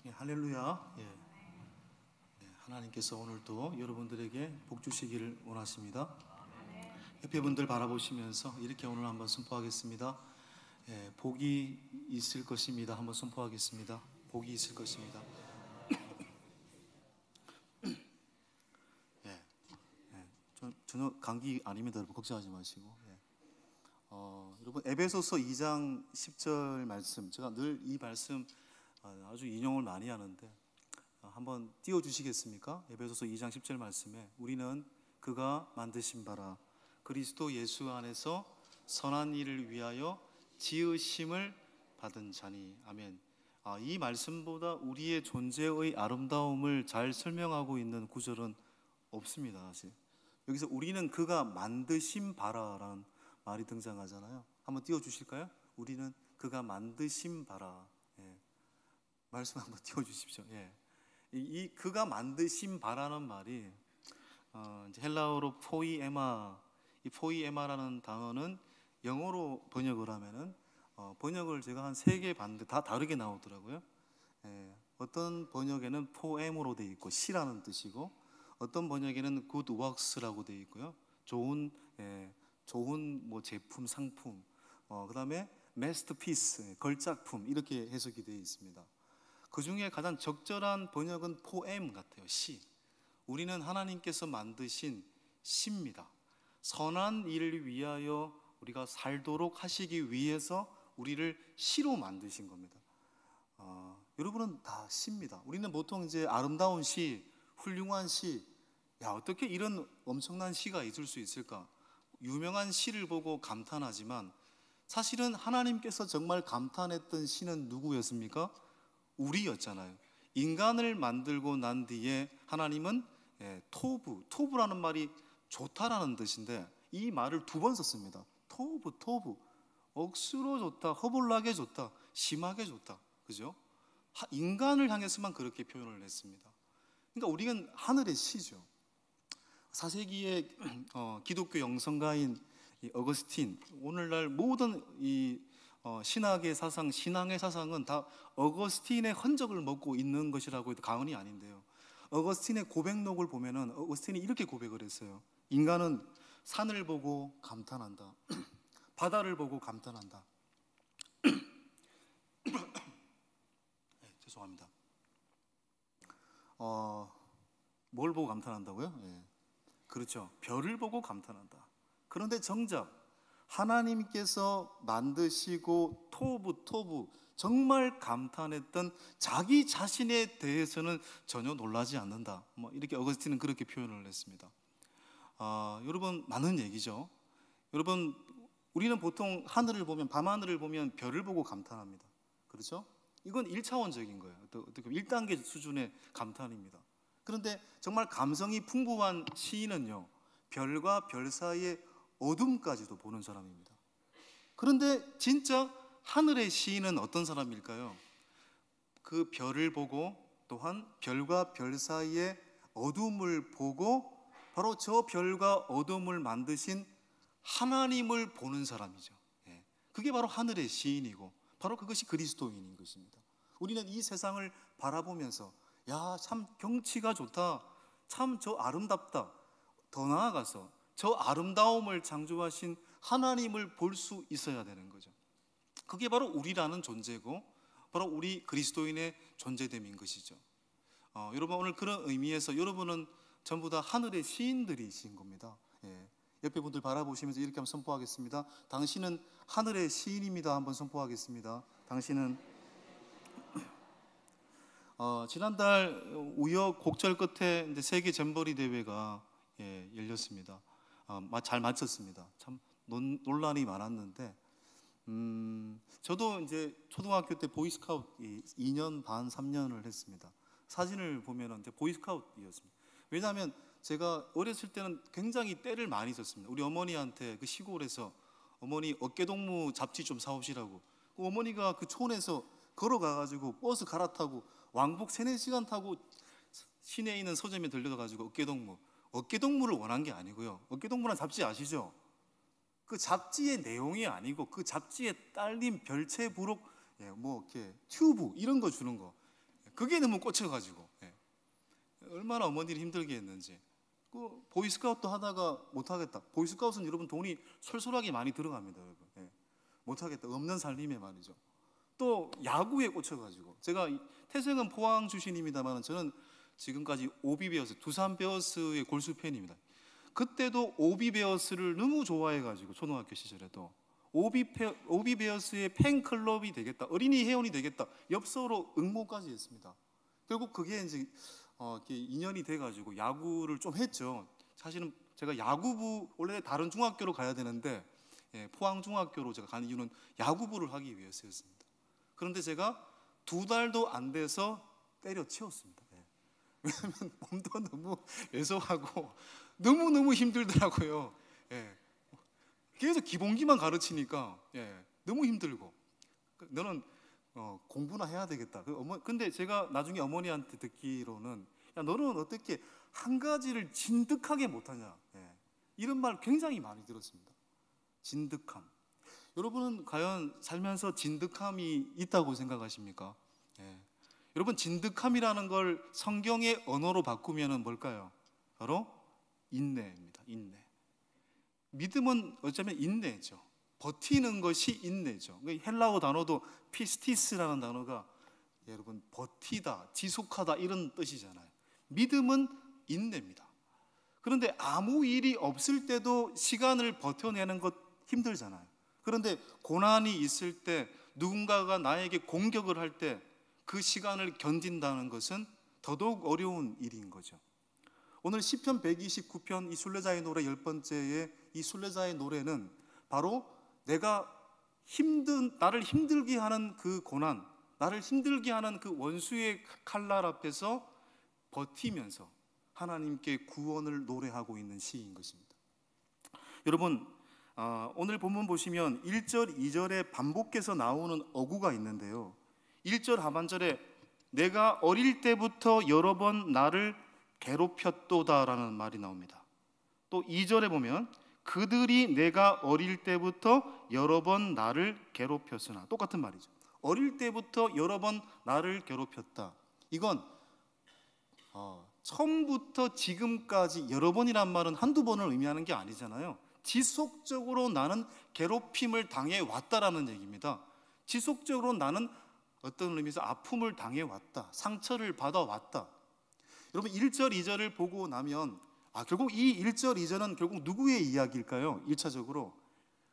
예, 할렐루야. 하나님께서 오늘도 여러분들에게 복 주시기를 원하십니다. 옆에 분들 바라보시면서 이렇게 오늘 한번 선포하겠습니다. 복이 있을 것입니다. 한번 선포하겠습니다. 복이 있을 것입니다. 전혀 감기 아닙니다. 여러분 걱정하지 마시고. 여러분 에베소서 2장 10절 말씀, 제가 늘 이 말씀 아주 인용을 많이 하는데 한번 띄워주시겠습니까? 에베소서 2장 10절 말씀에 우리는 그가 만드신 바라 그리스도 예수 안에서 선한 일을 위하여 지으심을 받은 자니. 아멘. 이 말씀보다 우리의 존재의 아름다움을 잘 설명하고 있는 구절은 없습니다. 사실 여기서 우리는 그가 만드신 바라라는 말이 등장하잖아요. 한번 띄워주실까요? 우리는 그가 만드신 바라. 말씀 한번 띄워주십시오. 이 그가 만드신 바라는 말이 이제 헬라어로 포이에마, 이 포이에마라는 단어는 영어로 번역을 하면은 번역을 제가 한 3개 봤는데 다 다르게 나오더라고요. 어떤 번역에는 포엠으로 되어 있고 시라는 뜻이고, 어떤 번역에는 good works라고 되어 있고요. 좋은 뭐 제품, 상품, 그다음에 masterpiece, 걸작품 이렇게 해석이 되어 있습니다. 그 중에 가장 적절한 번역은 포엠 같아요. 시. 우리는 하나님께서 만드신 시입니다. 선한 일을 위하여 우리가 살도록 하시기 위해서 우리를 시로 만드신 겁니다. 여러분은 다 시입니다. 우리는 보통 이제 아름다운 시, 훌륭한 시, 어떻게 이런 엄청난 시가 있을 수 있을까? 유명한 시를 보고 감탄하지만 사실은 하나님께서 정말 감탄했던 시는 누구였습니까? 우리였잖아요. 인간을 만들고 난 뒤에 하나님은 토부라는 말이 좋다라는 뜻인데 이 말을 2번 썼습니다. 토부, 억수로 좋다, 허벌나게 좋다, 심하게 좋다. 그죠? 인간을 향해서만 그렇게 표현을 했습니다. 그러니까 우리는 하늘의 시죠. 4세기의 기독교 영성가인 어거스틴, 오늘날 모든 이 신학의 사상, 신앙의 사상은 다 어거스틴의 흔적을 먹고 있는 것이라고 해도 과언이 아닌데요. 어거스틴의 고백록을 보면은 어거스틴이 이렇게 고백을 했어요. 인간은 산을 보고 감탄한다. 바다를 보고 감탄한다. 죄송합니다. 뭘 보고 감탄한다고요? 그렇죠. 별을 보고 감탄한다. 그런데 정작 하나님께서 만드시고 토부 정말 감탄했던 자기 자신에 대해서는 전혀 놀라지 않는다. 이렇게 어거스틴은 그렇게 표현을 했습니다. 여러분, 많은 얘기죠. 여러분, 우리는 보통 하늘을 보면, 밤하늘을 보면 별을 보고 감탄합니다. 그렇죠? 이건 1차원적인 거예요. 어떻게 1단계 수준의 감탄입니다. 그런데 정말 감성이 풍부한 시인은요, 별과 별 사이의 어둠까지도 보는 사람입니다. 그런데 진짜 하늘의 시인은 어떤 사람일까요? 그 별을 보고 또한 별과 별 사이의 어둠을 보고 바로 저 별과 어둠을 만드신 하나님을 보는 사람이죠. 그게 바로 하늘의 시인이고 바로 그것이 그리스도인인 것입니다. 우리는 이 세상을 바라보면서 참 경치가 좋다, 참 저 아름답다, 더 나아가서 저 아름다움을 창조하신 하나님을 볼 수 있어야 되는 거죠. 그게 바로 우리라는 존재고 바로 우리 그리스도인의 존재됨인 것이죠. 여러분, 오늘 그런 의미에서 여러분은 전부 다 하늘의 시인들이신 겁니다. 옆에 분들 바라보시면서 이렇게 한번 선포하겠습니다. 당신은 하늘의 시인입니다. 한번 선포하겠습니다. 당신은 지난달 우여곡절 끝에 이제 세계 잼버리 대회가 열렸습니다. 잘 마쳤습니다. 참 논란이 많았는데 저도 이제 초등학교 때 보이스카우트 2년 반 3년을 했습니다. 사진을 보면 이제 보이스카우트였습니다. 왜냐하면 제가 어렸을 때는 굉장히 떼를 많이 썼습니다. 우리 어머니한테 그 시골에서 어머니 어깨동무 잡지 좀 사오시라고, 그 어머니가 그 촌에서 걸어가가지고 버스 갈아타고 왕복 3-4시간 타고 시내에 있는 서점에 들려가지고 어깨동무를 원한 게 아니고요. 어깨동무란 잡지 아시죠? 그 잡지의 내용이 아니고 그 잡지에 딸린 별채 부록, 뭐 이렇게 튜브 이런 거 주는 거, 그게 너무 꽂혀가지고 얼마나 어머니를 힘들게 했는지. 그 보이스카우트 하다가 못하겠다. 보이스카우트는 여러분 돈이 솔솔하게 많이 들어갑니다, 여러분. 못하겠다. 없는 살림에 말이죠. 또 야구에 꽂혀가지고, 제가 태생은 포항 출신입니다만 저는 지금까지 오비베어스, 두산 베어스의 골수 팬입니다. 그때도 오비베어스를 너무 좋아해가지고 초등학교 시절에도 오비베어스의 팬클럽이 되겠다, 어린이 회원이 되겠다, 엽서로 응모까지 했습니다. 결국 그게 이제 이렇게 인연이 돼가지고 야구를 좀 했죠. 사실은 제가 야구부 원래 다른 중학교로 가야 되는데 포항 중학교로 제가 간 이유는 야구부를 하기 위해서였습니다. 그런데 제가 2달도 안 돼서 때려치웠습니다. 왜냐하면 몸도 너무 왜소하고 너무 힘들더라고요. 계속 기본기만 가르치니까 너무 힘들고, 너는 공부나 해야 되겠다. 근데 제가 나중에 어머니한테 듣기로는, 야, 너는 어떻게 한 가지를 진득하게 못하냐, 이런 말 굉장히 많이 들었습니다. 진득함. 여러분은 과연 살면서 진득함이 있다고 생각하십니까? 여러분, 진득함이라는 걸 성경의 언어로 바꾸면 뭘까요? 바로 인내입니다. 인내. 믿음은 어쩌면 인내죠. 버티는 것이 인내죠. 헬라어 단어도 피스티스라는 단어가 여러분 버티다, 지속하다 이런 뜻이잖아요. 믿음은 인내입니다. 그런데 아무 일이 없을 때도 시간을 버텨내는 것 힘들잖아요. 그런데 고난이 있을 때, 누군가가 나에게 공격을 할 때 그 시간을 견딘다는 것은 더더욱 어려운 일인 거죠. 오늘 시편 129편 이 순례자의 노래 10번째의 이 순례자의 노래는 바로 나를 힘들게 하는 그 고난, 나를 힘들게 하는 그 원수의 칼날 앞에서 버티면서 하나님께 구원을 노래하고 있는 시인 것입니다. 여러분, 오늘 본문 보시면 1절, 2절에 반복해서 나오는 어구가 있는데요, 1절 하반절에 내가 어릴 때부터 여러 번 나를 괴롭혔도다라는 말이 나옵니다. 또 2절에 보면 그들이 내가 어릴 때부터 여러 번 나를 괴롭혔으나, 똑같은 말이죠. 어릴 때부터 여러 번 나를 괴롭혔다. 이건 처음부터 지금까지 여러 번이란 말은 한두 번을 의미하는 게 아니잖아요. 지속적으로 나는 괴롭힘을 당해왔다라는 얘기입니다. 지속적으로 나는 어떤 의미에서 아픔을 당해왔다, 상처를 받아왔다. 여러분, 1절, 2절을 보고 나면 결국 이 1절, 2절은 결국 누구의 이야기일까요? 1차적으로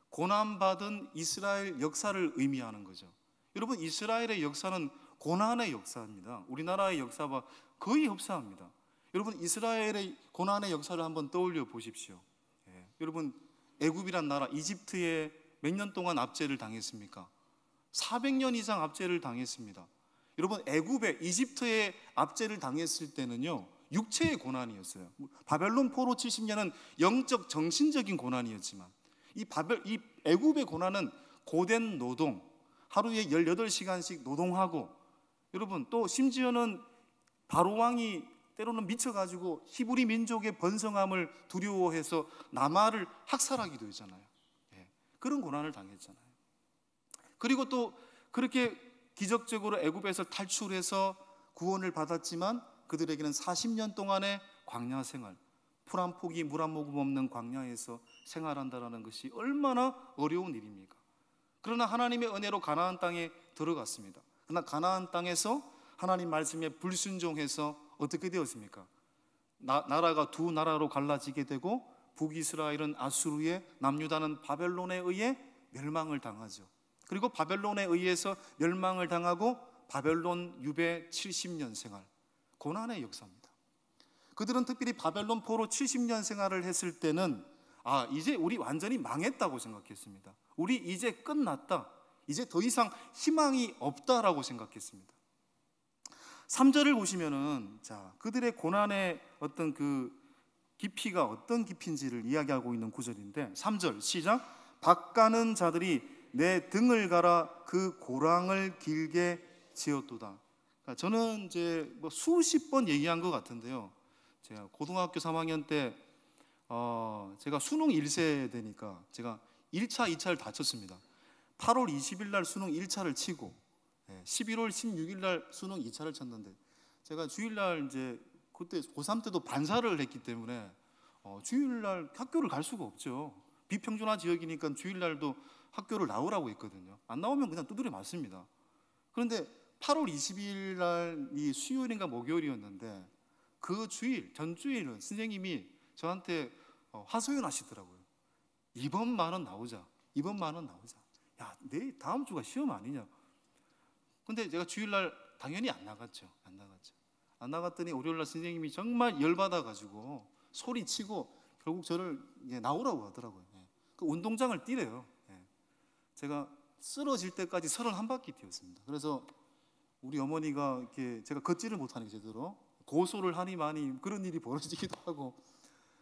고난받은 이스라엘 역사를 의미하는 거죠. 여러분, 이스라엘의 역사는 고난의 역사입니다. 우리나라의 역사와 거의 흡사합니다. 여러분, 이스라엘의 고난의 역사를 한번 떠올려 보십시오. 여러분, 애굽이란 나라, 이집트에 몇 년 동안 압제를 당했습니까? 400년 이상 압제를 당했습니다. 여러분, 이집트에 압제를 당했을 때는요, 육체의 고난이었어요. 바벨론 포로 70년은 영적 정신적인 고난이었지만 이 애굽의 고난은 고된 노동, 하루에 18시간씩 노동하고, 여러분 또 심지어는 바로 왕이 때로는 미쳐가지고 히브리 민족의 번성함을 두려워해서 남아를 학살하기도 했잖아요. 그런 고난을 당했잖아요. 그리고 또 그렇게 기적적으로 애굽에서 탈출해서 구원을 받았지만 그들에게는 40년 동안의 광야 생활, 풀 한 포기 물 한 모금 없는 광야에서 생활한다는 것이 얼마나 어려운 일입니까? 그러나 하나님의 은혜로 가나안 땅에 들어갔습니다. 그러나 가나안 땅에서 하나님 말씀에 불순종해서 어떻게 되었습니까? 나라가 두 나라로 갈라지게 되고 북이스라엘은 아수르에, 남유다는 바벨론에 의해 멸망을 당하죠. 그리고 바벨론에 의해서 멸망을 당하고 바벨론 유배 70년 생활, 고난의 역사입니다. 그들은 특별히 바벨론 포로 70년 생활을 했을 때는 이제 우리 완전히 망했다고 생각했습니다. 우리 이제 끝났다, 이제 더 이상 희망이 없다라고 생각했습니다. 3절을 보시면은 그들의 고난의 어떤 그 깊이가 어떤 깊이인지를 이야기하고 있는 구절인데, 3절 시작. 밭가는 자들이 내 등을 갈아 그 고랑을 길게 지었도다. 저는 이제 수십 번 얘기한 것 같은데요, 제가 고등학교 3학년 때 제가 수능 1세대니까 제가 1차, 2차를 다 쳤습니다. 8월 20일 날 수능 1차를 치고 11월 16일 날 수능 2차를 쳤는데 제가 주일날 이제 그때 고3 때도 반사를 했기 때문에 주일날 학교를 갈 수가 없죠. 비평준화 지역이니까 주일날도 학교를 나오라고 했거든요. 안 나오면 그냥 두드려 맞습니다. 그런데 8월 20일 날이 수요일인가 목요일이었는데 그 주일, 전주일은 선생님이 저한테 하소연하시더라고요. 이번만은 나오자. 이번만은 나오자. 야, 내일 다음 주가 시험 아니냐. 근데 제가 주일날 당연히 안 나갔죠. 안 나갔더니 월요일날 선생님이 정말 열받아가지고 소리치고 결국 저를 나오라고 하더라고요. 그 운동장을 뛰래요. 제가 쓰러질 때까지 31바퀴 뛰었습니다. 그래서 우리 어머니가 이렇게 제가 걷지를 못하니까 제대로 고소를 하니 많이 그런 일이 벌어지기도 하고.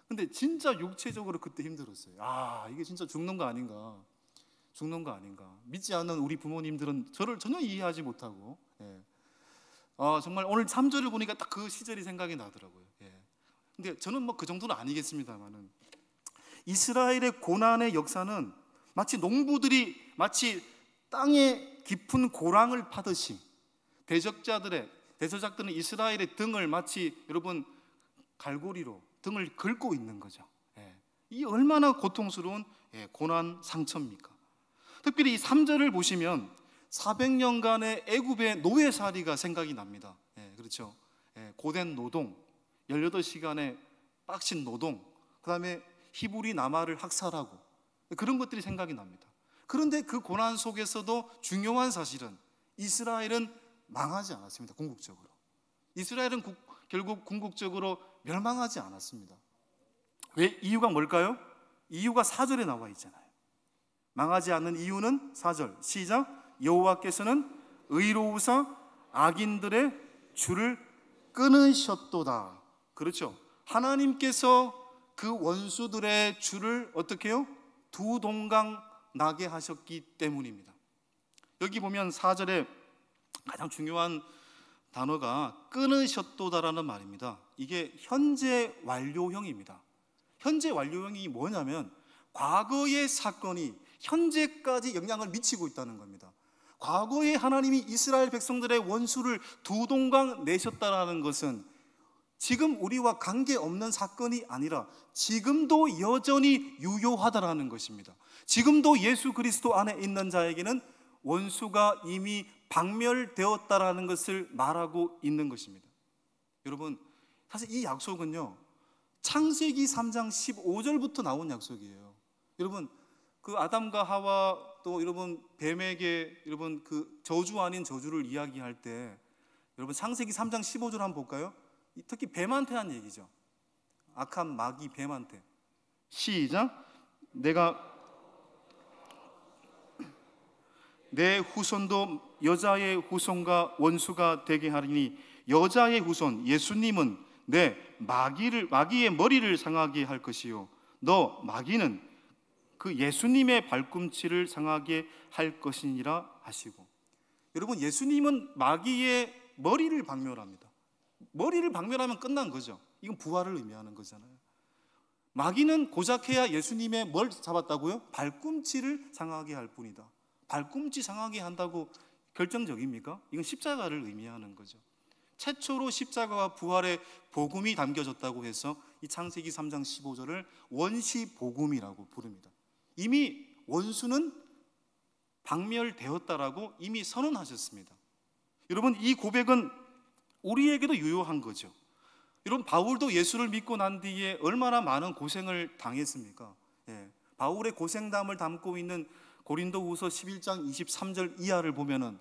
근데 진짜 육체적으로 그때 힘들었어요. 아, 이게 진짜 죽는 거 아닌가. 믿지 않는 우리 부모님들은 저를 전혀 이해하지 못하고. 정말 오늘 3절을 보니까 딱 그 시절이 생각이 나더라고요. 근데 저는 뭐 그 정도는 아니겠습니다만은 이스라엘의 고난의 역사는 마치 농부들이 마치 땅에 깊은 고랑을 파듯이 대적자들은 이스라엘의 등을 마치 여러분 갈고리로 등을 긁고 있는 거죠. 이 얼마나 고통스러운 고난 상처입니까? 특별히 이 3절을 보시면 400년간의 애굽의 노예살이가 생각이 납니다. 그렇죠. 고된 노동, 18시간의 빡신 노동, 그 다음에 히브리 남아를 학살하고 그런 것들이 생각이 납니다. 그런데 그 고난 속에서도 중요한 사실은 이스라엘은 망하지 않았습니다. 궁극적으로 이스라엘은 결국 궁극적으로 멸망하지 않았습니다. 왜? 이유가 뭘까요? 이유가 4절에 나와 있잖아요. 망하지 않는 이유는 4절 시작. 여호와께서는 의로우사 악인들의 줄을 끊으셨도다. 그렇죠. 하나님께서 그 원수들의 줄을 어떻게 해요? 두 동강 나게 하셨기 때문입니다. 여기 보면 4절에 가장 중요한 단어가 끊으셨도다라는 말입니다. 이게 현재 완료형입니다. 현재 완료형이 뭐냐면 과거의 사건이 현재까지 영향을 미치고 있다는 겁니다. 과거에 하나님이 이스라엘 백성들의 원수를 두 동강 내셨다라는 것은 지금 우리와 관계없는 사건이 아니라 지금도 여전히 유효하다라는 것입니다. 지금도 예수 그리스도 안에 있는 자에게는 원수가 이미 박멸되었다라는 것을 말하고 있는 것입니다. 여러분, 사실 이 약속은요 창세기 3장 15절부터 나온 약속이에요. 여러분, 그 아담과 하와 또 여러분 뱀에게 여러분 그 저주 아닌 저주를 이야기할 때 여러분 창세기 3장 15절 한번 볼까요? 특히 뱀한테 한 얘기죠. 악한 마귀 뱀한테. 시작. 내가 내 후손도 여자의 후손과 원수가 되게 하리니 여자의 후손 예수님은 내 마귀의 머리를 상하게 할 것이요 너 마귀는 그 예수님의 발꿈치를 상하게 할 것이니라 하시고. 여러분, 예수님은 마귀의 머리를 박멸합니다. 머리를 박멸하면 끝난 거죠. 이건 부활을 의미하는 거잖아요. 마귀는 고작해야 예수님의 뭘 잡았다고요? 발꿈치를 상하게 할 뿐이다. 발꿈치 상하게 한다고 결정적입니까? 이건 십자가를 의미하는 거죠. 최초로 십자가와 부활의 복음이 담겨졌다고 해서 이 창세기 3장 15절을 원시복음이라고 부릅니다. 이미 원수는 박멸되었다라고 이미 선언하셨습니다. 여러분, 이 고백은 우리에게도 유효한 거죠. 여러분, 바울도 예수를 믿고 난 뒤에 얼마나 많은 고생을 당했습니까? 바울의 고생담을 담고 있는 고린도후서 11장 23절 이하를 보면은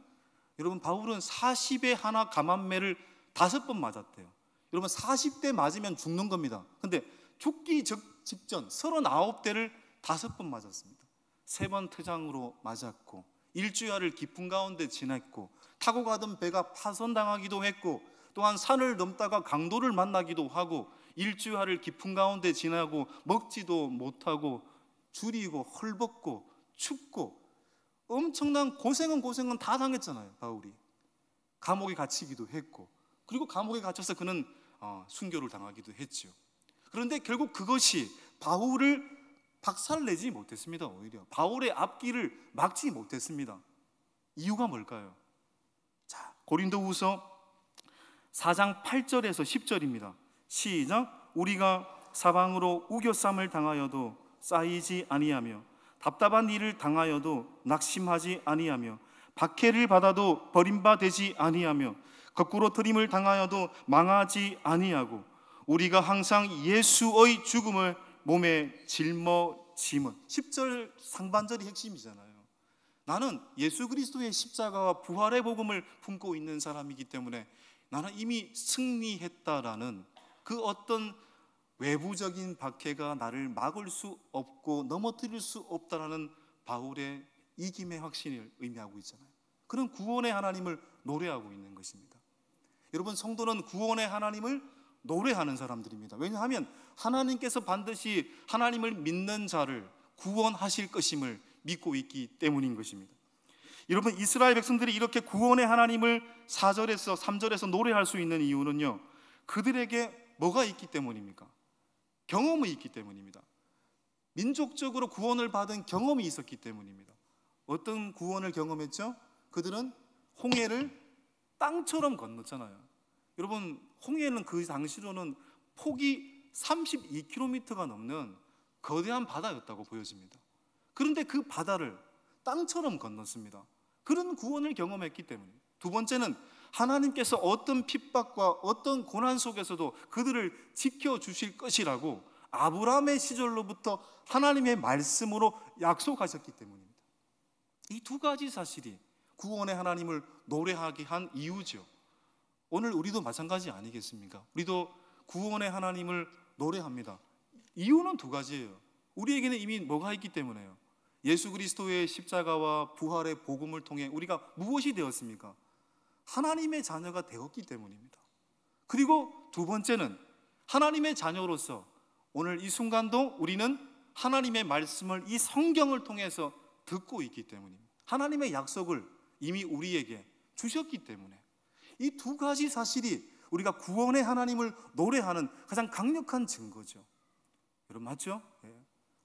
여러분, 바울은 40에 하나 감암매를 5번 맞았대요. 여러분, 40대 맞으면 죽는 겁니다. 근데 죽기 직전 39대를 5번 맞았습니다. 3번 퇴장으로 맞았고 일주야를 깊은 가운데 지냈고 타고 가던 배가 파손당하기도 했고 또한 산을 넘다가 강도를 만나기도 하고 일주야를 깊은 가운데 지나고 먹지도 못하고 줄이고 헐벗고 춥고 엄청난 고생은 다 당했잖아요. 바울이 감옥에 갇히기도 했고 그리고 감옥에 갇혀서 그는 순교를 당하기도 했죠. 그런데 결국 그것이 바울을 박살내지 못했습니다. 오히려 바울의 앞길을 막지 못했습니다. 이유가 뭘까요? 고린도후서 4장 8절에서 10절입니다. 시작. 우리가 사방으로 우겨쌈을 당하여도 쌓이지 아니하며 답답한 일을 당하여도 낙심하지 아니하며 박해를 받아도 버림받지 아니하며 거꾸로 트림을 당하여도 망하지 아니하고 우리가 항상 예수의 죽음을 몸에 짊어짐은. 10절 상반절이 핵심이잖아요. 나는 예수 그리스도의 십자가와 부활의 복음을 품고 있는 사람이기 때문에 나는 이미 승리했다라는 그 어떤 외부적인 박해가 나를 막을 수 없고 넘어뜨릴 수 없다라는 바울의 이김의 확신을 의미하고 있잖아요. 그런 구원의 하나님을 노래하고 있는 것입니다. 여러분, 성도는 구원의 하나님을 노래하는 사람들입니다. 왜냐하면 하나님께서 반드시 하나님을 믿는 자를 구원하실 것임을 믿고 있기 때문인 것입니다. 여러분, 이스라엘 백성들이 이렇게 구원의 하나님을 4절에서 3절에서 노래할 수 있는 이유는요, 그들에게 뭐가 있기 때문입니까? 경험이 있기 때문입니다. 민족적으로 구원을 받은 경험이 있었기 때문입니다. 어떤 구원을 경험했죠? 그들은 홍해를 땅처럼 건넜잖아요. 여러분, 홍해는 그 당시로는 폭이 32km가 넘는 거대한 바다였다고 보여집니다. 그런데 그 바다를 땅처럼 건넜습니다. 그런 구원을 경험했기 때문입니다. 두 번째는 하나님께서 어떤 핍박과 어떤 고난 속에서도 그들을 지켜주실 것이라고 아브라함의 시절로부터 하나님의 말씀으로 약속하셨기 때문입니다. 이 두 가지 사실이 구원의 하나님을 노래하게 한 이유죠. 오늘 우리도 마찬가지 아니겠습니까? 우리도 구원의 하나님을 노래합니다. 이유는 두 가지예요. 우리에게는 이미 뭐가 있기 때문에요. 예수 그리스도의 십자가와 부활의 복음을 통해 우리가 무엇이 되었습니까? 하나님의 자녀가 되었기 때문입니다. 그리고 두 번째는 하나님의 자녀로서 오늘 이 순간도 우리는 하나님의 말씀을 이 성경을 통해서 듣고 있기 때문입니다. 하나님의 약속을 이미 우리에게 주셨기 때문에 이 두 가지 사실이 우리가 구원의 하나님을 노래하는 가장 강력한 증거죠. 여러분, 맞죠?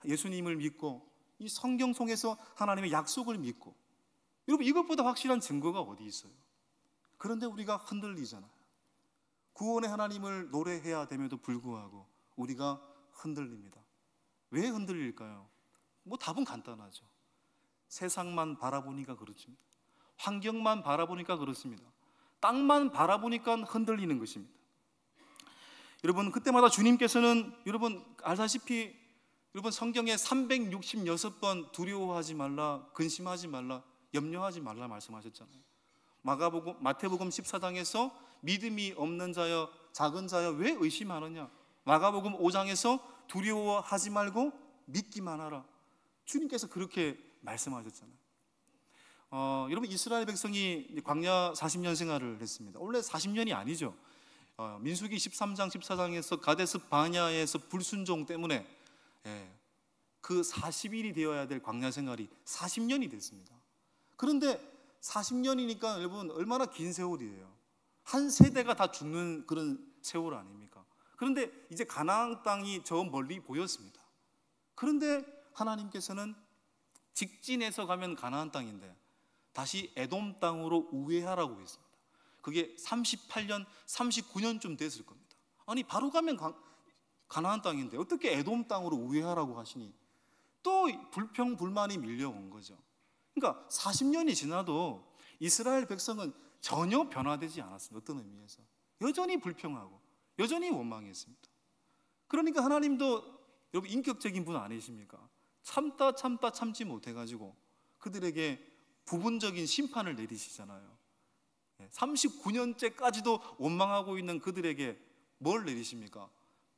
예수님을 믿고 이 성경 속에서 하나님의 약속을 믿고, 여러분, 이것보다 확실한 증거가 어디 있어요? 그런데 우리가 흔들리잖아요. 구원의 하나님을 노래해야 됨에도 불구하고 우리가 흔들립니다. 왜 흔들릴까요? 답은 간단하죠. 세상만 바라보니까 그렇습니다. 환경만 바라보니까 그렇습니다. 땅만 바라보니까 흔들리는 것입니다. 여러분, 그때마다 주님께서는 여러분 알다시피 여러분 성경에 366번 두려워하지 말라, 근심하지 말라, 염려하지 말라 말씀하셨잖아요. 마태복음 14장에서 믿음이 없는 자여, 작은 자여 왜 의심하느냐, 마가복음 5장에서 두려워하지 말고 믿기만 하라. 주님께서 그렇게 말씀하셨잖아요. 여러분, 이스라엘 백성이 광야 40년 생활을 했습니다. 원래 40년이 아니죠. 민수기 13장 14장에서 가데스 바냐에서 불순종 때문에 그 40일이 되어야 될 광야 생활이 40년이 됐습니다. 그런데 40년이니까 여러분 얼마나 긴 세월이에요. 한 세대가 다 죽는 그런 세월 아닙니까? 그런데 이제 가나안 땅이 저 멀리 보였습니다. 그런데 하나님께서는 직진해서 가면 가나안 땅인데 다시 에돔 땅으로 우회하라고 했습니다. 그게 38년, 39년쯤 됐을 겁니다. 아니, 바로 가면 가나안 땅인데 어떻게 에돔 땅으로 우회하라고 하시니 또 불평불만이 밀려온 거죠. 그러니까 40년이 지나도 이스라엘 백성은 전혀 변화되지 않았습니다. 어떤 의미에서 여전히 불평하고 여전히 원망했습니다. 그러니까 하나님도 여러분 인격적인 분 아니십니까? 참다 참지 못해가지고 그들에게 부분적인 심판을 내리시잖아요. 39년째까지도 원망하고 있는 그들에게 뭘 내리십니까?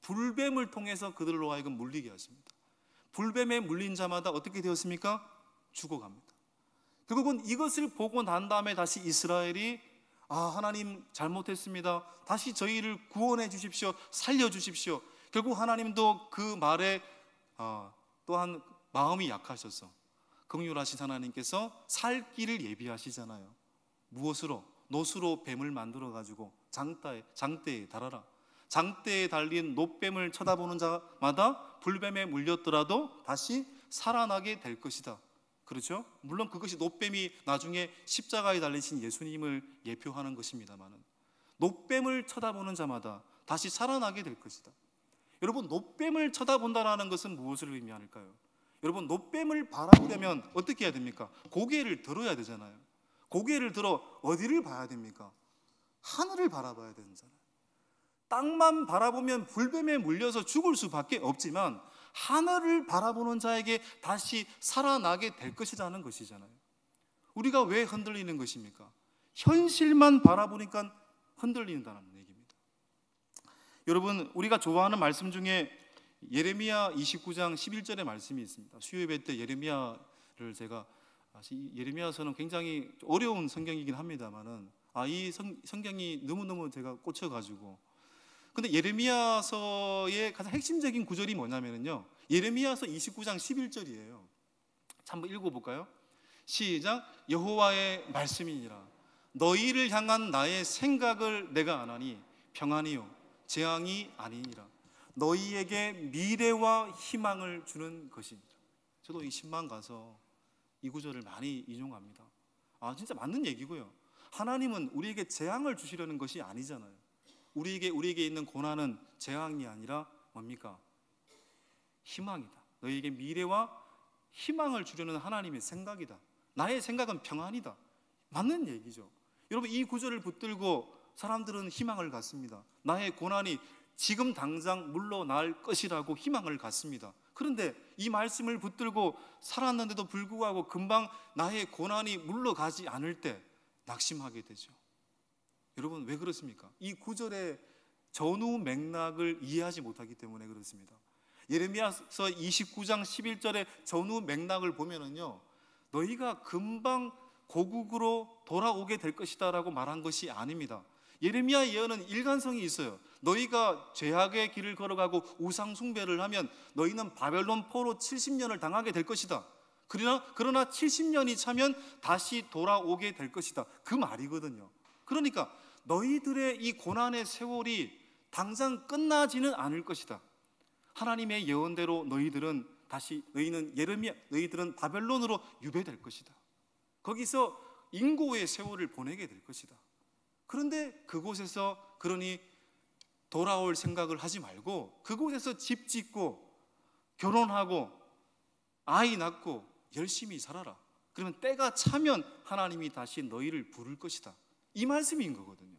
불뱀을 통해서 그들로 하여금 물리게 하십니다. 불뱀에 물린 자마다 어떻게 되었습니까? 죽어갑니다. 결국은 이것을 보고 난 다음에 다시 이스라엘이 하나님 잘못했습니다, 다시 저희를 구원해 주십시오, 살려 주십시오. 결국 하나님도 그 말에 또한 마음이 약하셔서 긍휼하신 하나님께서 살 길을 예비하시잖아요. 무엇으로? 노수로 뱀을 만들어 가지고 장대에 달아라. 장대에 달린 노뱀을 쳐다보는 자마다 불뱀에 물렸더라도 다시 살아나게 될 것이다. 그렇죠? 물론 그것이 놋뱀이 나중에 십자가에 달리신 예수님을 예표하는 것입니다만은, 놋뱀을 쳐다보는 자마다 다시 살아나게 될 것이다. 여러분, 놋뱀을 쳐다본다라는 것은 무엇을 의미할까요? 여러분, 놋뱀을 바라보려면 어떻게 해야 됩니까? 고개를 들어야 되잖아요. 고개를 들어 어디를 봐야 됩니까? 하늘을 바라봐야 되잖아요. 땅만 바라보면 불뱀에 물려서 죽을 수밖에 없지만 하늘을 바라보는 자에게 다시 살아나게 될 것이라는 것이잖아요. 우리가 왜 흔들리는 것입니까? 현실만 바라보니까 흔들린다는 얘기입니다. 여러분, 우리가 좋아하는 말씀 중에 예레미야 29장 11절의 말씀이 있습니다. 수요예배 때 예레미야를 제가, 예레미야서는 굉장히 어려운 성경이긴 합니다만은 이 성경이 너무너무 제가 꽂혀가지고, 근데 예레미야서의 가장 핵심적인 구절이 뭐냐면요, 예레미야서 29장 11절이에요. 한번 읽어볼까요? 시작. 여호와의 말씀이니라. 너희를 향한 나의 생각을 내가 아나니 평안이요 재앙이 아니니라. 너희에게 미래와 희망을 주는 것이니라. 저도 이 신방 가서 이 구절을 많이 인용합니다. 진짜 맞는 얘기고요. 하나님은 우리에게 재앙을 주시려는 것이 아니잖아요. 우리에게 있는 고난은 재앙이 아니라 뭡니까? 희망이다. 너희에게 미래와 희망을 주려는 하나님의 생각이다. 나의 생각은 평안이다. 맞는 얘기죠. 여러분, 이 구절을 붙들고 사람들은 희망을 갖습니다. 나의 고난이 지금 당장 물러날 것이라고 희망을 갖습니다. 그런데 이 말씀을 붙들고 살았는데도 불구하고 금방 나의 고난이 물러가지 않을 때 낙심하게 되죠. 여러분, 왜 그렇습니까? 이 구절의 전후 맥락을 이해하지 못하기 때문에 그렇습니다. 예레미야서 29장 11절의 전후 맥락을 보면은요, 너희가 금방 고국으로 돌아오게 될 것이다 라고 말한 것이 아닙니다. 예레미야 예언은 일관성이 있어요. 너희가 죄악의 길을 걸어가고 우상 숭배를 하면 너희는 바벨론 포로 70년을 당하게 될 것이다. 그러나 70년이 차면 다시 돌아오게 될 것이다. 그 말이거든요. 그러니까 너희들의 이 고난의 세월이 당장 끝나지는 않을 것이다. 하나님의 예언대로 너희들은 바벨론으로 유배될 것이다. 거기서 인고의 세월을 보내게 될 것이다. 그런데 그곳에서 그러니 돌아올 생각을 하지 말고 그곳에서 집 짓고 결혼하고 아이 낳고 열심히 살아라. 그러면 때가 차면 하나님이 다시 너희를 부를 것이다. 이 말씀인 거거든요.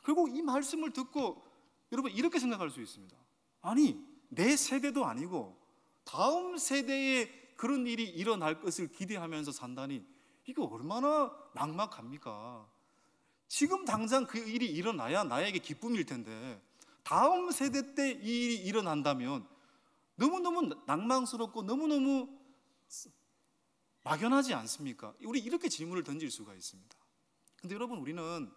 결국 이 말씀을 듣고 여러분 이렇게 생각할 수 있습니다. 아니, 내 세대도 아니고 다음 세대에 그런 일이 일어날 것을 기대하면서 산다니 이거 얼마나 막막합니까? 지금 당장 그 일이 일어나야 나에게 기쁨일 텐데 다음 세대 때 이 일이 일어난다면 너무너무 낭만스럽고 너무너무 막연하지 않습니까? 우리 이렇게 질문을 던질 수가 있습니다. 근데 여러분, 우리는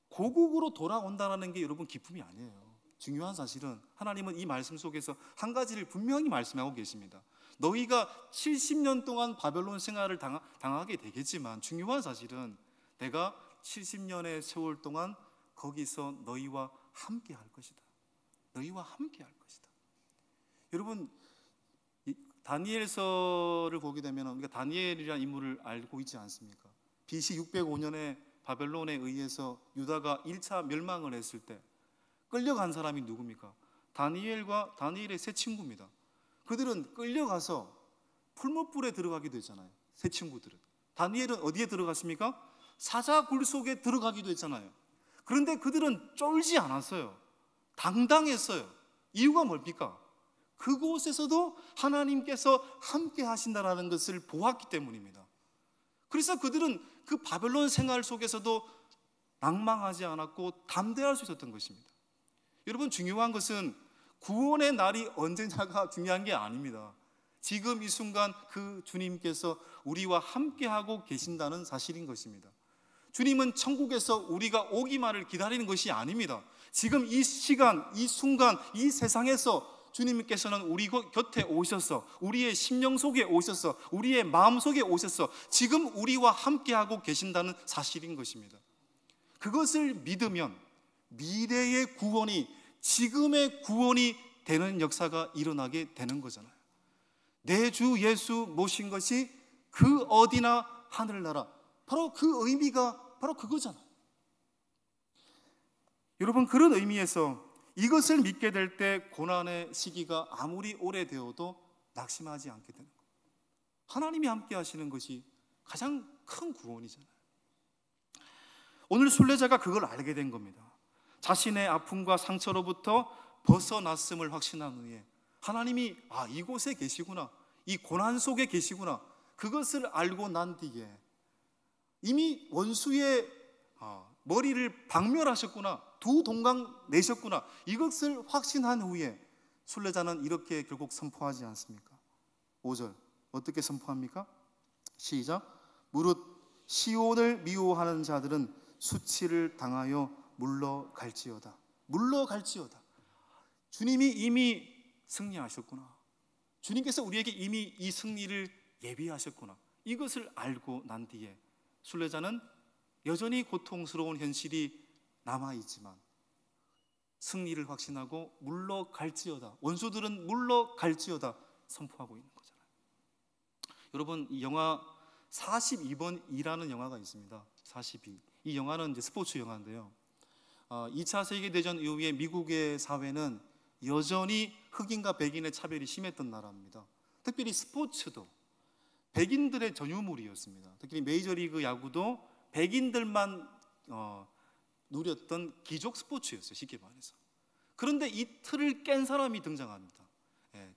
고국으로 돌아온다는 게 여러분 기쁨이 아니에요. 중요한 사실은 하나님은 이 말씀 속에서 한 가지를 분명히 말씀하고 계십니다. 너희가 70년 동안 바벨론 생활을 당하게 되겠지만 중요한 사실은 내가 70년의 세월 동안 거기서 너희와 함께 할 것이다. 너희와 함께 할 것이다. 여러분, 다니엘서를 보게 되면 우리가 다니엘이라는 인물을 알고 있지 않습니까? BC 605년에 바벨론에 의해서 유다가 1차 멸망을 했을 때 끌려간 사람이 누굽니까? 다니엘과 다니엘의 세 친구입니다. 그들은 끌려가서 풀무불에 들어가기도 했잖아요. 세 친구들은. 다니엘은 어디에 들어갔습니까? 사자굴 속에 들어가기도 했잖아요. 그런데 그들은 쫄지 않았어요. 당당했어요. 이유가 뭡니까? 그곳에서도 하나님께서 함께 하신다는 것을 보았기 때문입니다. 그래서 그들은 그 바벨론 생활 속에서도 낭망하지 않았고 담대할 수 있었던 것입니다. 여러분, 중요한 것은 구원의 날이 언제냐가 중요한 게 아닙니다. 지금 이 순간 그 주님께서 우리와 함께하고 계신다는 사실인 것입니다. 주님은 천국에서 우리가 오기만을 기다리는 것이 아닙니다. 지금 이 시간, 이 순간, 이 세상에서 주님께서는 우리 곁에 오셔서 우리의 심령 속에 오셔서 우리의 마음 속에 오셔서 지금 우리와 함께하고 계신다는 사실인 것입니다. 그것을 믿으면 미래의 구원이 지금의 구원이 되는 역사가 일어나게 되는 거잖아요. 내 주 예수 모신 것이 그 어디나 하늘나라. 바로 그 의미가 바로 그거잖아요. 여러분, 그런 의미에서 이것을 믿게 될 때 고난의 시기가 아무리 오래되어도 낙심하지 않게 되는 거예요. 하나님이 함께 하시는 것이 가장 큰 구원이잖아요. 오늘 순례자가 그걸 알게 된 겁니다. 자신의 아픔과 상처로부터 벗어났음을 확신한 후에 하나님이 이곳에 계시구나, 이 고난 속에 계시구나, 그것을 알고 난 뒤에 이미 원수의 머리를 박멸하셨구나, 두 동강 내셨구나, 이것을 확신한 후에 순례자는 이렇게 결국 선포하지 않습니까? 5절 어떻게 선포합니까? 시작. 무릇 시온을 미워하는 자들은 수치를 당하여 물러갈지어다. 물러갈지어다. 주님이 이미 승리하셨구나. 주님께서 우리에게 이미 이 승리를 예비하셨구나. 이것을 알고 난 뒤에 순례자는 여전히 고통스러운 현실이 남아있지만 승리를 확신하고 물러갈지어다, 원수들은 물러갈지어다 선포하고 있는 거잖아요. 여러분, 이 영화 42번이라는 영화가 있습니다. 42. 이 영화는 이제 스포츠 영화인데요. 2차 세계대전 이후에 미국의 사회는 여전히 흑인과 백인의 차별이 심했던 나라입니다. 특별히 스포츠도 백인들의 전유물이었습니다. 특히 메이저리그 야구도 백인들만 누렸던 귀족 스포츠였어요, 쉽게 말해서. 그런데 이 틀을 깬 사람이 등장합니다.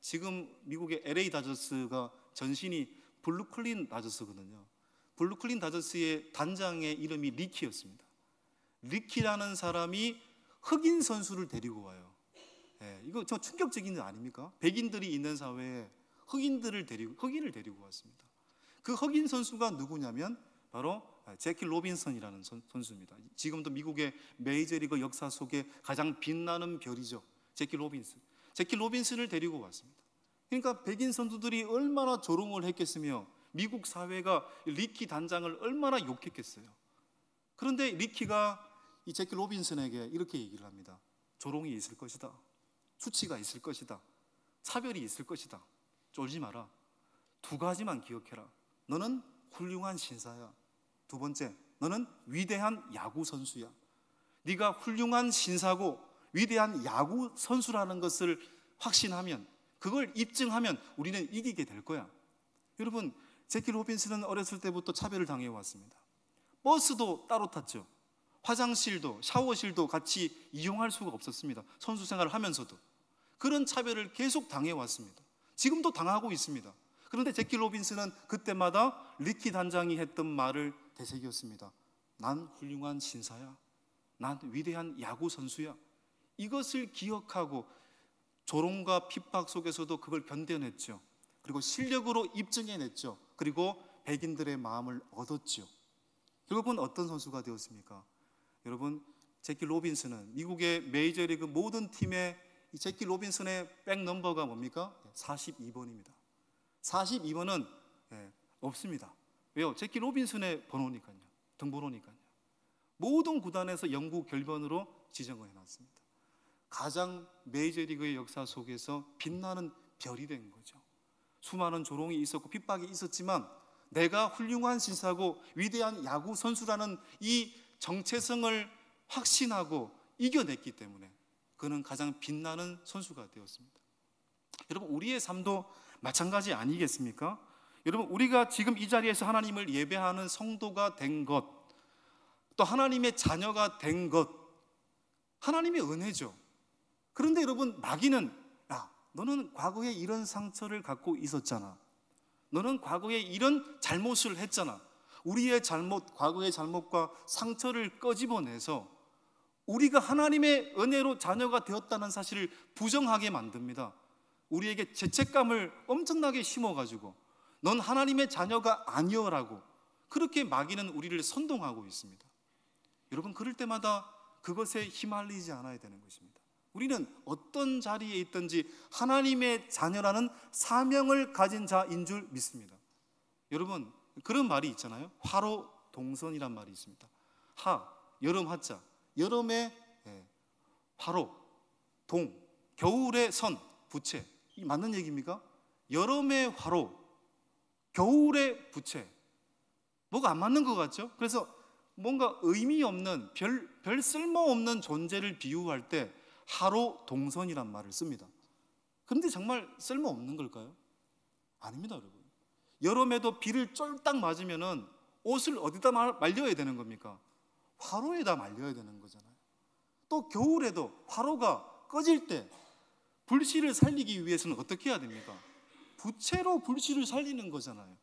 지금 미국의 LA 다저스가 전신이 블루클린 다저스거든요. 블루클린 다저스의 단장의 이름이 리키였습니다. 리키라는 사람이 흑인 선수를 데리고 와요. 이거 좀 충격적인 거 아닙니까? 백인들이 있는 사회에 흑인을 데리고 왔습니다. 그 흑인 선수가 누구냐면 바로 제키 로빈슨이라는 선수입니다. 지금도 미국의 메이저리그 역사 속에 가장 빛나는 별이죠. 제키 로빈슨을 데리고 왔습니다. 그러니까 백인 선수들이 얼마나 조롱을 했겠으며 미국 사회가 리키 단장을 얼마나 욕했겠어요. 그런데 리키가 이 제키 로빈슨에게 이렇게 얘기를 합니다. 조롱이 있을 것이다. 수치가 있을 것이다. 차별이 있을 것이다. 쫄지 마라. 두 가지만 기억해라. 너는 훌륭한 신사야. 두 번째, 너는 위대한 야구 선수야. 네가 훌륭한 신사고 위대한 야구 선수라는 것을 확신하면, 그걸 입증하면 우리는 이기게 될 거야. 여러분, 제키 로빈슨은 어렸을 때부터 차별을 당해왔습니다. 버스도 따로 탔죠. 화장실도 샤워실도 같이 이용할 수가 없었습니다. 선수 생활을 하면서도 그런 차별을 계속 당해왔습니다. 지금도 당하고 있습니다. 그런데 제키 로빈슨은 그때마다 리키 단장이 했던 말을 되새겼습니다. 난 훌륭한 신사야. 난 위대한 야구 선수야. 이것을 기억하고 조롱과 핍박 속에서도 그걸 견뎌냈죠. 그리고 실력으로 입증해냈죠. 그리고 백인들의 마음을 얻었죠. 결국은 어떤 선수가 되었습니까? 여러분, 제키 로빈슨은 미국의 메이저리그 모든 팀의 이 제키 로빈슨의 백 넘버가 뭡니까? 42번입니다. 42번은 없습니다. 왜요? 제키 로빈슨의 번호니까요. 등번호니까요. 모든 구단에서 영구 결번으로 지정을 해놨습니다. 가장 메이저리그의 역사 속에서 빛나는 별이 된 거죠. 수많은 조롱이 있었고 핍박이 있었지만 내가 훌륭한 신사고 위대한 야구 선수라는 이 정체성을 확신하고 이겨냈기 때문에 그는 가장 빛나는 선수가 되었습니다. 여러분, 우리의 삶도 마찬가지 아니겠습니까? 여러분, 우리가 지금 이 자리에서 하나님을 예배하는 성도가 된 것, 또 하나님의 자녀가 된 것, 하나님의 은혜죠. 그런데 여러분, 마귀는 너는 과거에 이런 상처를 갖고 있었잖아. 너는 과거에 이런 잘못을 했잖아. 우리의 잘못, 과거의 잘못과 상처를 끄집어내서 우리가 하나님의 은혜로 자녀가 되었다는 사실을 부정하게 만듭니다. 우리에게 죄책감을 엄청나게 심어가지고 넌 하나님의 자녀가 아니여라고 그렇게 마귀는 우리를 선동하고 있습니다. 여러분, 그럴 때마다 그것에 휘말리지 않아야 되는 것입니다. 우리는 어떤 자리에 있든지 하나님의 자녀라는 사명을 가진 자인 줄 믿습니다. 여러분, 그런 말이 있잖아요. 화로 동선이란 말이 있습니다. 여름 하자, 여름의 화로, 동, 겨울의 선, 부채. 이 맞는 얘기입니까? 여름의 화로, 겨울의 부채, 뭐가 안 맞는 것 같죠? 그래서 뭔가 의미 없는 별 쓸모없는 존재를 비유할 때 하로 동선이란 말을 씁니다. 그런데 정말 쓸모없는 걸까요? 아닙니다, 여러분. 여름에도 비를 쫄딱 맞으면은 옷을 어디다 말려야 되는 겁니까? 화로에다 말려야 되는 거잖아요. 또 겨울에도 화로가 꺼질 때 불씨를 살리기 위해서는 어떻게 해야 됩니까? 부채로 불씨를 살리는 거잖아요.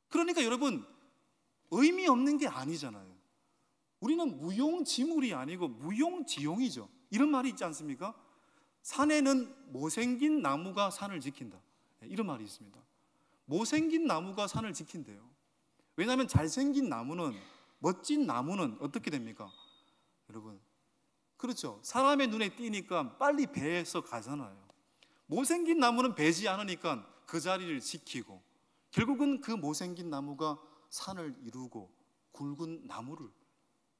그러니까 여러분, 의미 없는 게 아니잖아요. 우리는 무용지물이 아니고 무용지용이죠. 이런 말이 있지 않습니까? 산에는 못생긴 나무가 산을 지킨다, 이런 말이 있습니다. 못생긴 나무가 산을 지킨대요. 왜냐하면 잘생긴 나무는, 멋진 나무는 어떻게 됩니까? 여러분, 그렇죠. 사람의 눈에 띄니까 빨리 배에서 가잖아요. 못생긴 나무는 배지 않으니까 그 자리를 지키고, 결국은 그 못생긴 나무가 산을 이루고 굵은 나무를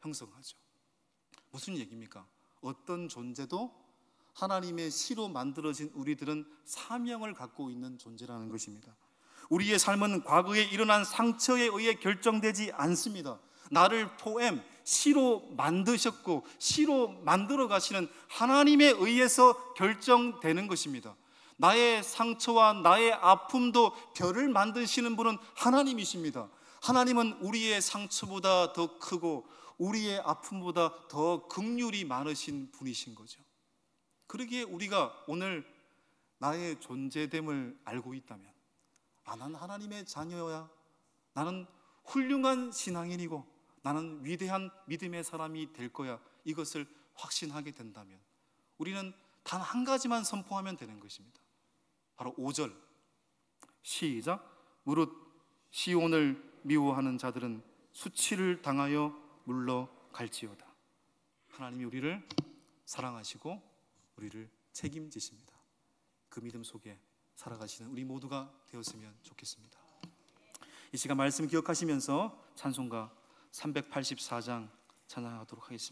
형성하죠. 무슨 얘기입니까? 어떤 존재도 하나님의 시로 만들어진 우리들은 사명을 갖고 있는 존재라는 것입니다. 우리의 삶은 과거에 일어난 상처에 의해 결정되지 않습니다. 나를 포엠, 시로 만드셨고 시로 만들어 가시는 하나님에 의해서 결정되는 것입니다. 나의 상처와 나의 아픔도 별을 만드시는 분은 하나님이십니다. 하나님은 우리의 상처보다 더 크고 우리의 아픔보다 더 긍휼이 많으신 분이신 거죠. 그러기에 우리가 오늘 나의 존재됨을 알고 있다면, 나는 하나님의 자녀야, 나는 훌륭한 신앙인이고 나는 위대한 믿음의 사람이 될 거야, 이것을 확신하게 된다면 우리는 단 한 가지만 선포하면 되는 것입니다. 바로 5절 시작. 무릇 시온을 미워하는 자들은 수치를 당하여 물러갈지어다. 하나님이 우리를 사랑하시고 우리를 책임지십니다. 그 믿음 속에 살아가시는 우리 모두가 되었으면 좋겠습니다. 이 시간 말씀 기억하시면서 찬송가 384장 찬양하도록 하겠습니다.